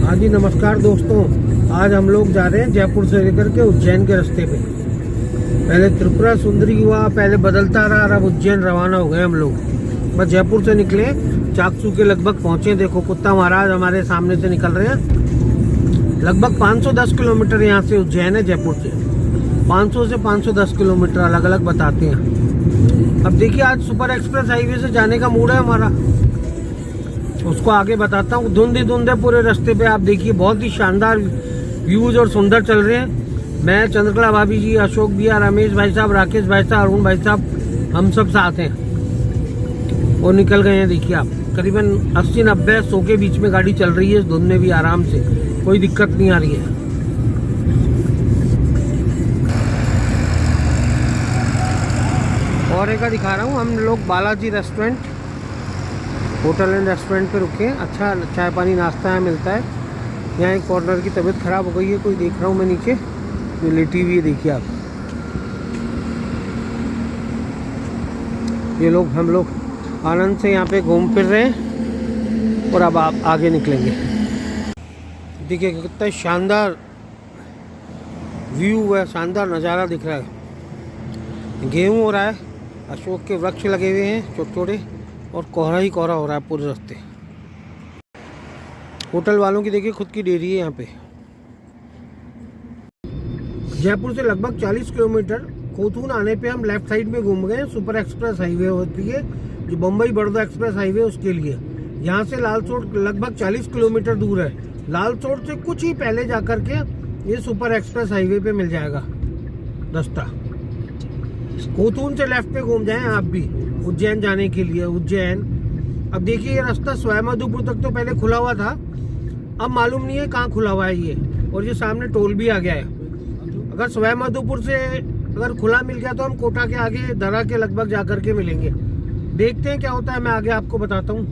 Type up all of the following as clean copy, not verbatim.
हाँ जी, नमस्कार दोस्तों। आज हम लोग जा रहे हैं जयपुर से लेकर के उज्जैन के रास्ते पे। पहले त्रिपुरा सुंदरी हुआ, पहले बदलता रहा, अब उज्जैन रवाना हो गए हम लोग। बस जयपुर से निकले, चाकसू के लगभग पहुंचे। देखो कुत्ता महाराज हमारे सामने से निकल रहे हैं। लगभग 510 किलोमीटर यहाँ से उज्जैन है, जयपुर से 500 से 510 किलोमीटर अलग अलग बताते हैं। अब देखिए, आज सुपर एक्सप्रेस हाईवे से जाने का मूड है हमारा, उसको आगे बताता हूँ। धुंध ही धुंध है पूरे रास्ते पे। आप देखिए, बहुत ही शानदार व्यूज और सुंदर चल रहे हैं। मैं, चंद्रकला भाभी जी, अशोक भैया, रमेश भाई साहब, राकेश भाई साहब, अरुण भाई साहब, हम सब साथ हैं और निकल गए हैं। देखिए आप, करीबन 80-90-100 के बीच में गाड़ी चल रही है। इस धुंध में भी आराम से, कोई दिक्कत नहीं आ रही है। और एक दिखा रहा हूँ, हम लोग Balaji restaurant, hotel and restaurant पे रुके। अच्छा चाय पानी नाश्ता यहाँ मिलता है। यहाँ एक कॉर्नर की तबीयत खराब हो गई है, कोई देख रहा हूँ मैं नीचे, जो लेटी हुई है। देखिए आप, ये लोग, हम लोग आनंद से यहाँ पे घूम फिर रहे हैं और अब आप आगे निकलेंगे। देखिए कितना शानदार व्यू है, शानदार नज़ारा दिख रहा है। गेहूँ हो रहा है, अशोक के वृक्ष लगे हुए हैं छोटे छोटे, और कोहरा ही कोहरा हो रहा है पूरे रास्ते। होटल वालों की देखिए खुद की डेयरी है यहाँ पे। जयपुर से लगभग 40 किलोमीटर कोथून आने पे हम लेफ्ट साइड में घूम गए। सुपर एक्सप्रेस हाईवे होती है जो बम्बई बड़ौदा एक्सप्रेस हाईवे, उसके लिए यहाँ से लालसोट लगभग 40 किलोमीटर दूर है। लालसोट से कुछ ही पहले जाकर के ये सुपर एक्सप्रेस हाईवे पे मिल जाएगा रास्ता। कोथून से लेफ्ट पे घूम जाएं आप भी उज्जैन जाने के लिए। उज्जैन, अब देखिए ये रास्ता स्वयंमधुपुर तक तो पहले खुला हुआ था, अब मालूम नहीं है कहाँ खुला हुआ है ये। और ये सामने टोल भी आ गया है। अगर स्वयंमधुपुर से अगर खुला मिल गया तो हम कोटा के आगे दरा के लगभग जाकर के मिलेंगे। देखते हैं क्या होता है, मैं आगे आपको बताता हूँ।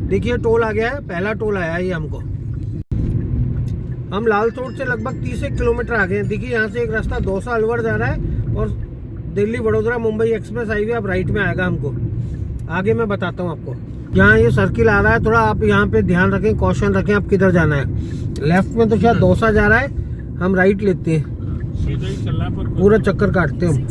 देखिए टोल आ गया है, पहला टोल आया है ये हमको। हम लालसोट से लगभग 30 किलोमीटर आ गए हैं। देखिए यहाँ से एक रास्ता दौसा अलवर जा रहा है और दिल्ली बड़ोदरा मुंबई एक्सप्रेस हाईवे अब राइट में आएगा हमको। आगे मैं बताता हूँ आपको। यहाँ ये सर्किल आ रहा है, थोड़ा आप यहाँ पे ध्यान रखें, कॉशन रखें आप किधर जाना है। लेफ्ट में तो शायद दौसा जा रहा है, हम राइट लेते हैं, सीधा ही चलना है, पूरा चक्कर काटते हैं हम।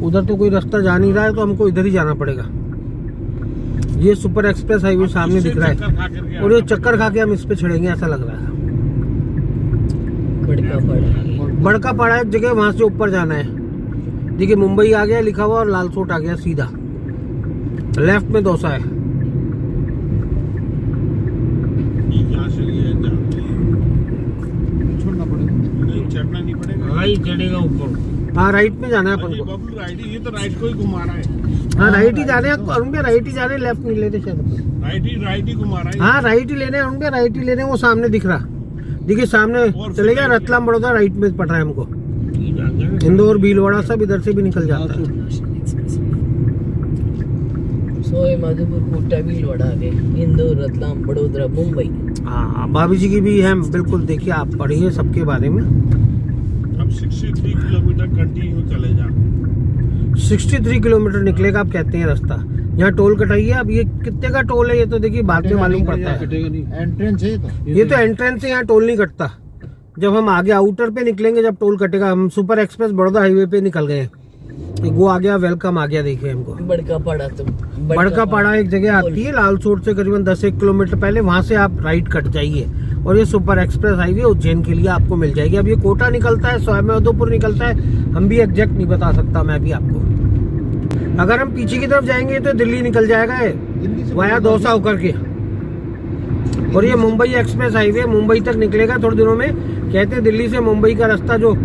उधर तो कोई रास्ता जा नहीं रहा है, तो हमको इधर ही जाना पड़ेगा। ये सुपर एक्सप्रेस हाईवे सामने दिख रहा है और ये चक्कर खा के हम इस पे चढ़ेंगे, ऐसा लग रहा है। बड़का पाड़ा एक जगह, वहां से ऊपर जाना है। देखिए मुंबई आ गया लिखा हुआ और लालसोट आ गया सीधा। लेफ्ट में दौसा है। चढ़ना नहीं पड़ेगा, राइट चढ़ेगा ऊपर। हाँ राइट में जाना है अपन को। राइट, ये तो राइट को ही घुमा रहा है। हाँ राइट ही जा रहे हैं अरुण भैया, राइट ही जा रहे हैं, लेफ्ट नहीं ले रहे शायद। राइट ही घुमा रहा है। हाँ राइट ही ले रहे हैं अरुण भैया, राइट ही ले रहे हैं। वो सामने दिख रहा, देखिए सामने चलेगा रतलाम बड़ौदा, राइट में पड़ रहा है हमको। इंदौर भीलवाड़ा सब इधर से भी निकल जाता है। मधुपुर, कोटा, भीलवाड़ा, इंदौर, रतलाम, बड़ोदरा, मुंबई। हाँ भाभी जी की भी है, बिल्कुल। देखिए आप पढ़िए सबके बारे में। अब 63 किलोमीटर कंटिन्यू चले जाओ। 63 किलोमीटर निकलेगा आप कहते हैं रास्ता। यहाँ टोल कटाइए। अब ये कितने का टोल है ये तो देखिए बाद में मालूम पड़ता है। एंट्रेंस है ये तो एंट्रेंस है, यहाँ टोल नहीं कटता। जब हम आगे आउटर पे निकलेंगे जब टोल कटेगा। हम सुपर एक्सप्रेस बड़ौदा हाईवे पे निकल गए। वो आ गया, वेलकम आ गया। देखिए हमको बड़का पाड़ा, तो बड़का पाड़ा एक जगह आती है लालसोट से करीबन 10-1 किलोमीटर पहले, वहां से आप राइट कट जाइए और ये सुपर एक्सप्रेस हाईवे उज्जैन के लिए आपको मिल जाएगी। अब ये कोटा निकलता है, स्वयंमधुपुर निकलता है, हम भी एग्जैक्ट नहीं बता सकता मैं भी आपको। अगर हम पीछे की तरफ जाएंगे तो दिल्ली निकल जाएगा वाया दौसा होकर के। और ये मुंबई एक्सप्रेस हाईवे मुंबई तक निकलेगा थोड़े दिनों में। कहते हैं दिल्ली से मुंबई का रास्ता जो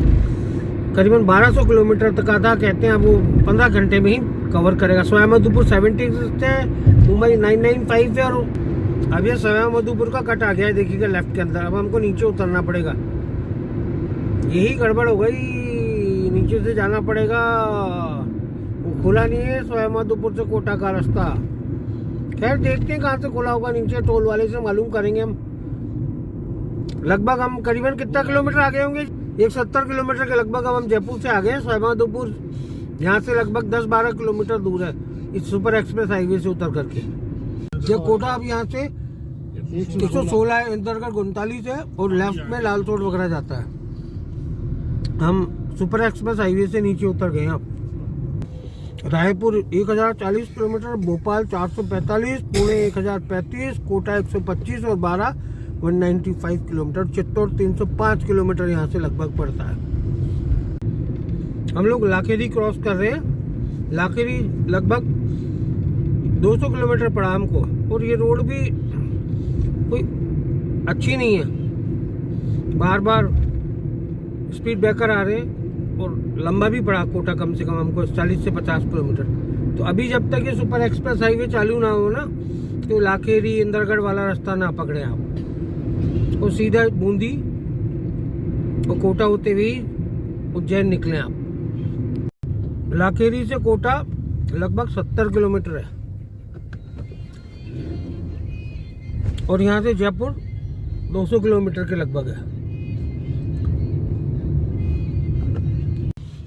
करीबन 1200 किलोमीटर तक का था, कहते हैं अब वो 15 घंटे में ही कवर करेगा। स्वयंमधुपुर 76 है, मुंबई 995 है। और अब ये स्वयंमधुपुर का कट आ गया है, देखिएगा लेफ्ट के अंदर। अब हमको नीचे उतरना पड़ेगा, यही गड़बड़ हो गई, नीचे से जाना पड़ेगा। वो खुला नहीं है स्वयंमधुपुर से कोटा का रास्ता। खैर देखते हैं कहाँ से खुला होगा, नीचे टोल वाले से मालूम करेंगे हम। लगभग हम करीबन कितना किलोमीटर आगे होंगे, 170 किलोमीटर के लगभग अब हम जयपुर से आ गए हैं। स्वयंमधुपुर यहाँ से लगभग 10-12 किलोमीटर दूर है। इस सुपर एक्सप्रेस हाईवे से उतर करके। ये कोटा अब यहाँ से 116 है, अंतर्गत 39 है और लेफ्ट में लालसोट वगैरह जाता है। हम सुपर एक्सप्रेस हाईवे से नीचे उतर गए हैं। अब रायपुर 1040 किलोमीटर, भोपाल 445, पुणे 1035, कोटा 125 और 12 195 किलोमीटर, चित्तौड़ 305 किलोमीटर यहाँ से लगभग पड़ता है। हम लोग लाखेरी क्रॉस कर रहे हैं। लाखेरी लगभग 200 किलोमीटर पड़ा हमको और ये रोड भी कोई अच्छी नहीं है, बार बार स्पीड ब्रेकर आ रहे हैं और लंबा भी पड़ा कोटा, कम से कम हमको 40 से 50 किलोमीटर। तो अभी जब तक ये सुपर एक्सप्रेस हाईवे चालू ना हो ना, तो लाखेरी इंदरगढ़ वाला रास्ता ना पकड़े आप और सीधा बूंदी और कोटा होते हुए उज्जैन निकले आप। लाखेरी से कोटा लगभग 70 किलोमीटर है और यहाँ से जयपुर 200 किलोमीटर के लगभग है।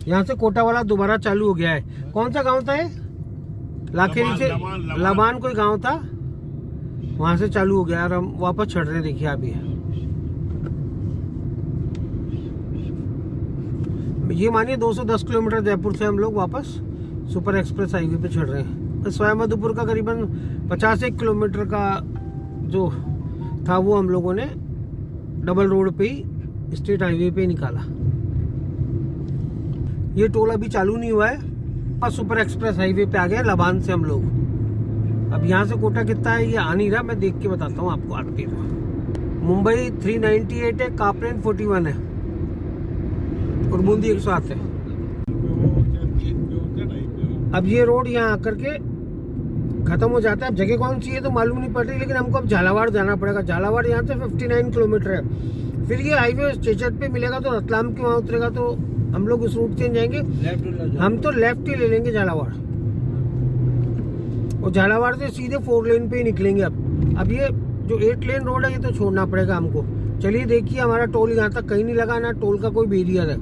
यहाँ से कोटा वाला दोबारा चालू हो गया है। कौन सा गांव था ये? लाखेरी से लबान कोई गांव था, वहां से चालू हो गया और हम वापस चढ़ रहे हैं। देखिए अभी ये मानिए 210 किलोमीटर जयपुर से हम लोग वापस सुपर एक्सप्रेस हाईवे पे चढ़ रहे हैं। सवाई माधोपुर का करीबन 51 किलोमीटर का जो था वो हम लोगों ने डबल रोड पे ही, स्टेट हाईवे पे निकाला। ये टोल अभी चालू नहीं हुआ है, बस सुपर एक्सप्रेस हाईवे पे आ गए लबान से हम लोग। अब यहाँ से कोटा कितना है ये आ नहीं रहा, मैं देख के बताता हूँ आपको आते हुए। मुंबई 398 है, कापरेन 41 है और बूंदी 107 है। अब ये रोड यहाँ आकर के खत्म हो जाता है। अब जगह कौन सी है तो मालूम नहीं पड़ रही, लेकिन हमको अब झालावाड़ जाना पड़ेगा। झालावाड़ यहाँ से 59 किलोमीटर है। फिर ये हाईवे स्टेशन पे मिलेगा तो रतलाम के वहाँ उतरेगा, तो हम लोग उस रूट से जाएंगे। हम तो लेफ्ट ही ले लेंगे झालावाड़ और झालावाड़ से सीधे 4 लेन पे ही निकलेंगे। अब ये जो 8 लेन रोड है ये तो छोड़ना पड़ेगा हमको। चलिए देखिए, हमारा टोल यहाँ तक कहीं नहीं लगा, ना टोल का कोई बैरियर है।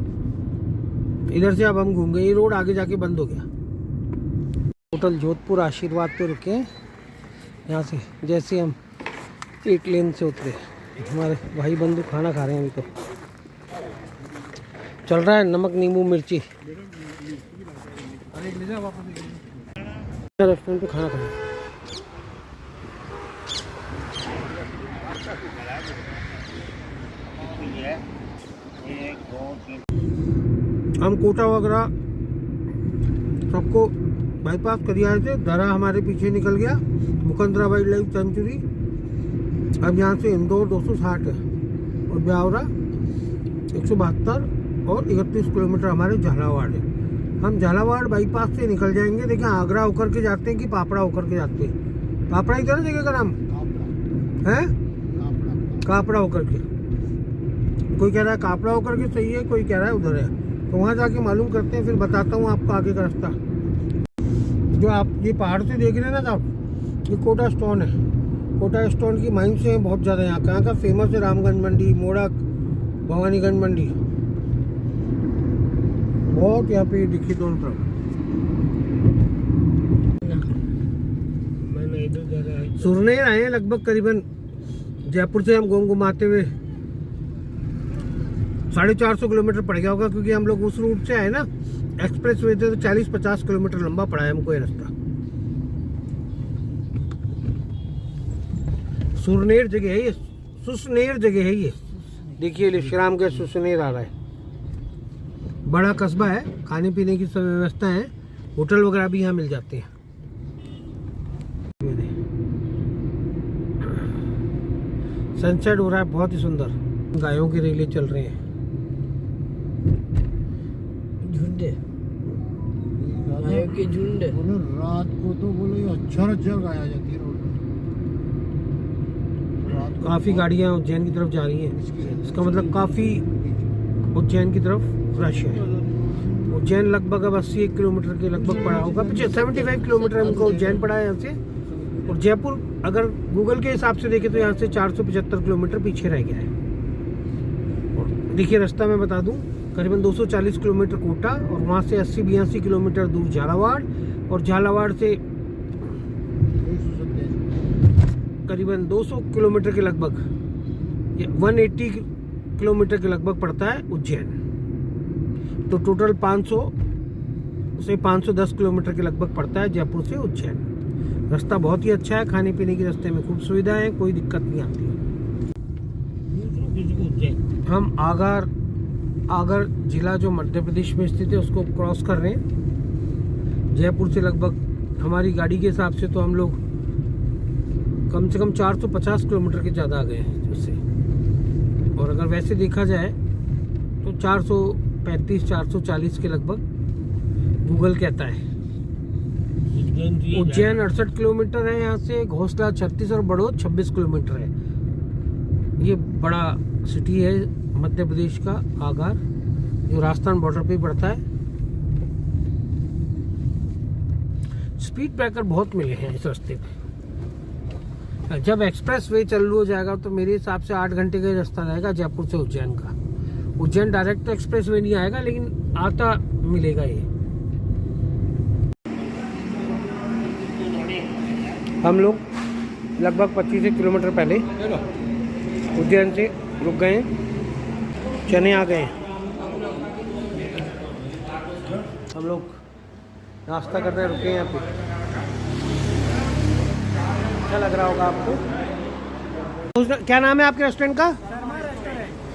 इधर से अब हम घूम गए, ये रोड आगे जाके बंद हो गया। होटल जोधपुर आशीर्वाद पे रुके हैं। यहाँ से जैसे हम 8 लेन से उतरे, हमारे भाई बंधु खाना खा रहे हैं। अभी तो चल रहा है नमक नींबू मिर्ची। रेस्टोरेंट पे खाना खाना। हम कोटा वगैरह सबको बाईपास कर आए थे। दरा हमारे पीछे निकल गया, मुकंदरा वाइल्ड लाइफ सेंचुरी। अब यहाँ से इंदौर 260 है और ब्यावरा 172 और 31 किलोमीटर हमारे झालावाड़ है। हम झालावाड़ बाईपास से निकल जाएंगे। देखिए आगरा होकर के जाते हैं कि पापड़ा होकर के जाते हैं। पापड़ा ही था ना जगह का नाम है, कापड़ा होकर के। कोई कह रहा है कापड़ा होकर के सही है, कोई कह रहा है उधर है, तो वहाँ जाके मालूम करते हैं। फिर बताता हूँ आपको आगे का रास्ता। जो आप ये पहाड़ से देख रहे हैं ना आप, ये कोटा स्टोन है। कोटा स्टोन की माइंस है बहुत ज़्यादा। यहाँ का फेमस है रामगंज मंडी, मोड़क, भवानीगंज मंडी, बहुत यहाँ पे दिखी दोनों तरफ। सुरनेर आए हैं लगभग करीबन जयपुर से हम घूमाते हुए 450 किलोमीटर पड़ गया होगा, क्योंकि हम लोग उस रूट से आए ना एक्सप्रेस वे थे, तो 40-50 किलोमीटर लंबा पड़ा है हमको ये रास्ता। सुरनेर जगह है ये, सुसनेर जगह है ये। देखिए विश्राम के सुसनेर आ रहा है। बड़ा कस्बा है, खाने पीने की सब व्यवस्था है, होटल वगैरह भी यहाँ मिल जाते हैं। सनसेट हो रहा है बहुत ही सुंदर। गायों के रेले चल रहे हैं, झुंडे गायों के झुंड। बोलो रात को तो बोलो अक्षर गाया जाती है रोड में। काफी गाड़ियां उज्जैन की तरफ जा रही हैं। इसका मतलब काफी उज्जैन की तरफ रश है। उज्जैन लगभग अब 80 किलोमीटर के लगभग पड़ा होगा, पीछे 75 किलोमीटर हमको उज्जैन पड़ा है यहाँ से। और जयपुर अगर गूगल के हिसाब से देखें तो यहाँ से 475 किलोमीटर पीछे रह गया है। और देखिए रास्ता मैं बता दूं, करीबन 240 किलोमीटर कोटा और वहाँ से 80-82 किलोमीटर दूर झालावाड़, और झालावाड़ से करीबन 200 किलोमीटर के लगभग, 180 किलोमीटर के लगभग पड़ता है उज्जैन। तो टोटल 500 से 510 किलोमीटर के लगभग पड़ता है जयपुर से उज्जैन। रास्ता बहुत ही अच्छा है, खाने पीने की रास्ते में खूब सुविधाएं हैं, कोई दिक्कत नहीं आती है। हम आगर जिला जो मध्य प्रदेश में स्थित है उसको क्रॉस कर रहे हैं। जयपुर से लगभग हमारी गाड़ी के हिसाब से तो हम लोग कम से कम 450 किलोमीटर के ज़्यादा आ गए हैं उससे, और अगर वैसे देखा जाए तो 435-440 के लगभग गूगल कहता है। उज्जैन 68 किलोमीटर है यहाँ से, घोसला 36 और बड़ौद 26 किलोमीटर है। ये बड़ा सिटी है मध्य प्रदेश का आगर, जो राजस्थान बॉर्डर पे पड़ता है। स्पीड ब्रेकर बहुत मिले हैं इस रास्ते पे। जब एक्सप्रेस वे चालू हो जाएगा तो मेरे हिसाब से 8 घंटे का रास्ता रहेगा जयपुर से उज्जैन का। उज्जैन डायरेक्ट तो एक्सप्रेस वे नहीं आएगा, लेकिन आता मिलेगा ये। हम लोग लगभग 25 किलोमीटर पहले उज्जैन से रुक गए हैं, चने आ गए हैं। हम लोग नाश्ता करने रुके हैं यहाँ पे। अच्छा लग रहा होगा आपको। क्या नाम है आपके रेस्टोरेंट का?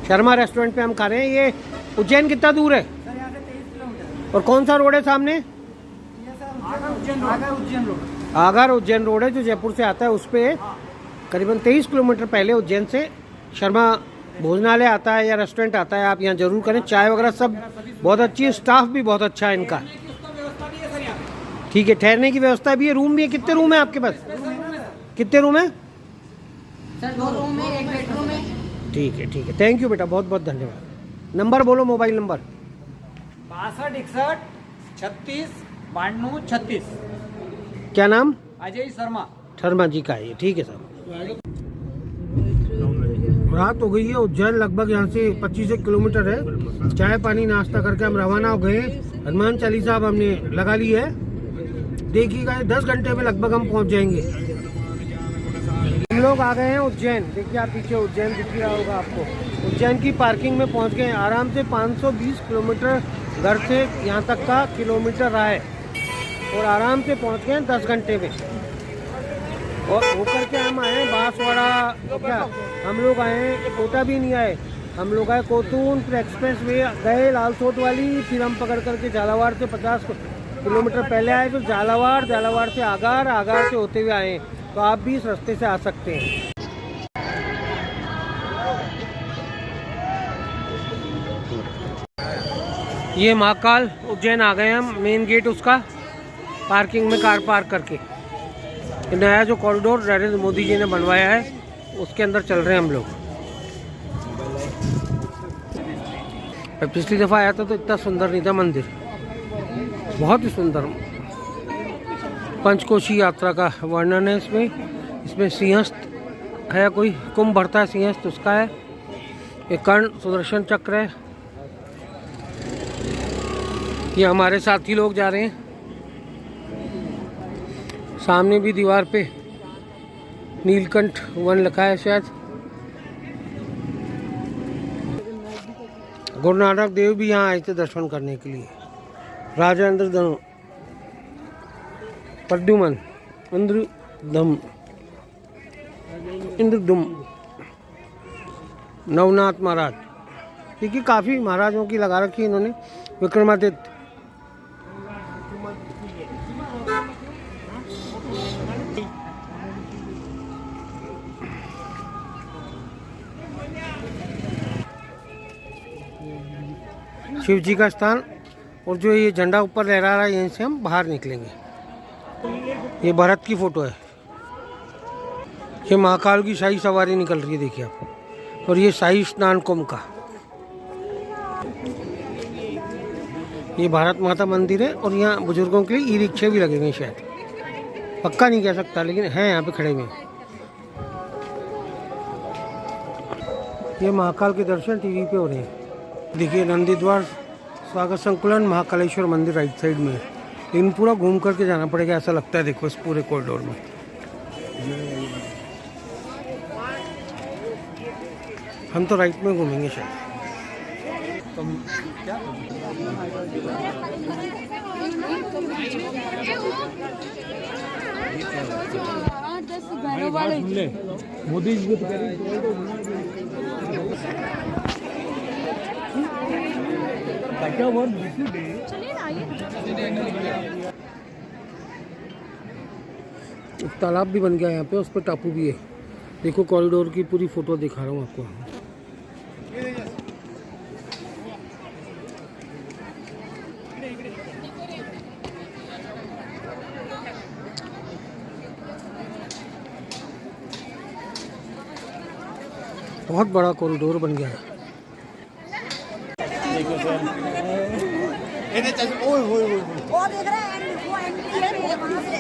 शर्मा रेस्टोरेंट पे हम खा रहे हैं। ये उज्जैन कितना दूर है? और कौन सा रोड है सामने? आगर उज्जैन रोड है जो जयपुर से आता है, उस पे करीबन 23 किलोमीटर पहले उज्जैन से शर्मा भोजनालय आता है या रेस्टोरेंट आता है। आप यहाँ जरूर करें। चाय वगैरह सब बहुत अच्छी है, स्टाफ भी बहुत अच्छा है इनका। ठीक है, ठहरने की व्यवस्था भी है, रूम भी है। कितने रूम है आपके पास? कितने रूम है? सर 2 रूम है, 1 बेडरूम है। ठीक है, ठीक है, थैंक यू बेटा, बहुत बहुत धन्यवाद। नंबर बोलो, मोबाइल नंबर। 62 61 36 92 36। क्या नाम? अजय शर्मा। शर्मा जी का है ये। ठीक है सर। रात हो गई है। उज्जैन लगभग यहाँ से 25 किलोमीटर है। चाय पानी नाश्ता करके हम रवाना हो गए। हनुमान चालीसा अब हमने लगा ली है। देखिएगा 10 घंटे में लगभग हम पहुँच जाएंगे। हम लोग आ गए हैं उज्जैन। देखिए आप पीछे उज्जैन दिख रहा होगा आपको। उज्जैन की पार्किंग में पहुँच गए। आराम से 520 किलोमीटर घर से यहाँ तक का किलोमीटर रहा है, और आराम से पहुँच गए 10 घंटे में। और होकर के हम आए हैं बांसवाड़ा। क्या हम लोग आए हैं, कोटा भी नहीं आए। हम लोग आए कोतून, फिर एक्सप्रेस वे गए लालसोट वाली, फिर हम पकड़ करके झालावाड़ से 50 किलोमीटर पहले आए, फिर झालावाड़ से आगार से होते हुए आए। तो आप भी इस रास्ते से आ सकते हैं। ये महाकाल उज्जैन आ गए हम। मेन गेट उसका, पार्किंग में कार पार्क करके। नया जो कॉरिडोर नरेंद्र मोदी जी ने बनवाया है उसके अंदर चल रहे हैं हम लोग। पिछली दफ़ा आया था तो इतना सुंदर नहीं था मंदिर, बहुत ही सुंदर। पंचकोशी यात्रा का वर्णन है इसमें सिंहस्थ है, कोई कुंभ भरता है सिंहस्थ उसका है। ये कर्ण सुदर्शन चक्र है। ये हमारे साथी लोग जा रहे हैं। सामने भी दीवार पे नीलकंठ वन लिखा है शायद। गुरु नानक देव भी यहाँ आए थे दर्शन करने के लिए। राजा प्रद्युमन इंद्रदुम नवनाथ महाराज, देखिए काफ़ी महाराजों की लगा रखी है इन्होंने। विक्रमादित्य, शिव जी का स्थान। और जो ये झंडा ऊपर लहरा रहा है यहीं से हम बाहर निकलेंगे। ये भरत की फोटो है। ये महाकाल की शाही सवारी निकल रही है, देखिए आप। और ये शाही स्नान कुंभ का ये भारत माता मंदिर है। और यहाँ बुजुर्गों के लिए ई रिक्शे भी लगे हुए हैं शायद, पक्का नहीं कह सकता, लेकिन है यहाँ पे खड़े हुए। ये महाकाल के दर्शन टीवी पे हो रहे हैं। देखिए नंदीद्वार स्वागत संकुलन महाकालेश्वर मंदिर राइट साइड में है, लेकिन पूरा घूम करके जाना पड़ेगा ऐसा लगता है। देखो इस पूरे कॉरिडोर में हम तो राइट में घूमेंगे शायद। तुम क्या मोदी जी को एक तालाब भी बन गया यहाँ पे, उस पर टापू भी है। देखो कॉरिडोर की पूरी फोटो दिखा रहा हूँ आपको। बहुत बड़ा कॉरिडोर बन गया है। वो देख रहे हैं वो एंट्री है वहां से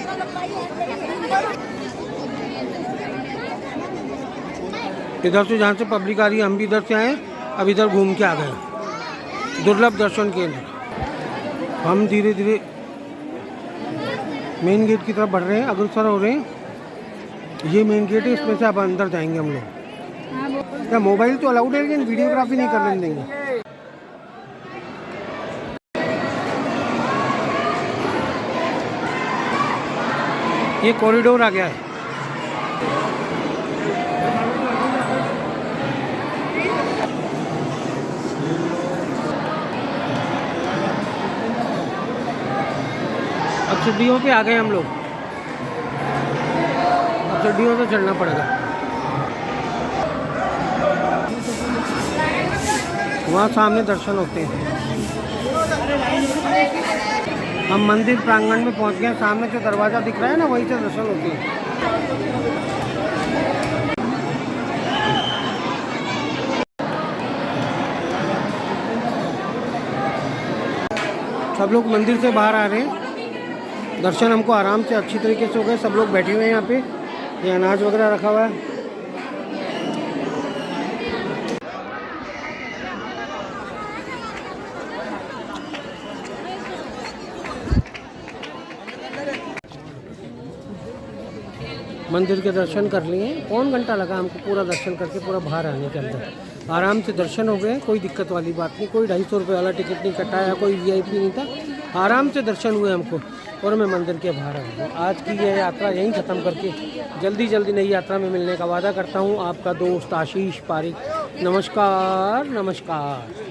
इधर से जहाँ से पब्लिक आ रही है, हम भी इधर से आए, अब इधर घूम के आ गए। दुर्लभ दर्शन केंद्र। हम धीरे धीरे मेन गेट की तरफ बढ़ रहे हैं, अग्रसर हो रहे हैं। ये मेन गेट है, इसमें से अब अंदर जाएंगे हम लोग। क्या मोबाइल तो अलाउड है, लेकिन वीडियोग्राफी नहीं करने देंगे। ये कॉरिडोर आ गया है। अब सीढ़ियों पे आ गए हम लोग। अब सीढ़ियों से चढ़ना पड़ेगा। वहाँ सामने दर्शन होते हैं। हम मंदिर प्रांगण में पहुँच गए। सामने जो दरवाज़ा दिख रहा है ना, वहीं से दर्शन होते हैं। सब लोग मंदिर से बाहर आ रहे हैं। दर्शन हमको आराम से अच्छी तरीके से हो गए। सब लोग बैठे हुए हैं यहाँ पे। ये अनाज वगैरह रखा हुआ है। मंदिर के दर्शन कर लिए। पौन घंटा लगा हमको पूरा दर्शन करके पूरा बाहर आने के अंदर। आराम से दर्शन हो गए, कोई दिक्कत वाली बात नहीं। कोई 250 रुपये वाला टिकट नहीं कटाया, कोई VIP नहीं था। आराम से दर्शन हुए हमको और मैं मंदिर के बाहर आ गया। आज की यह यात्रा यहीं ख़त्म करके जल्दी जल्दी नई यात्रा में मिलने का वादा करता हूँ। आपका दोस्त आशीष पारिक। नमस्कार नमस्कार।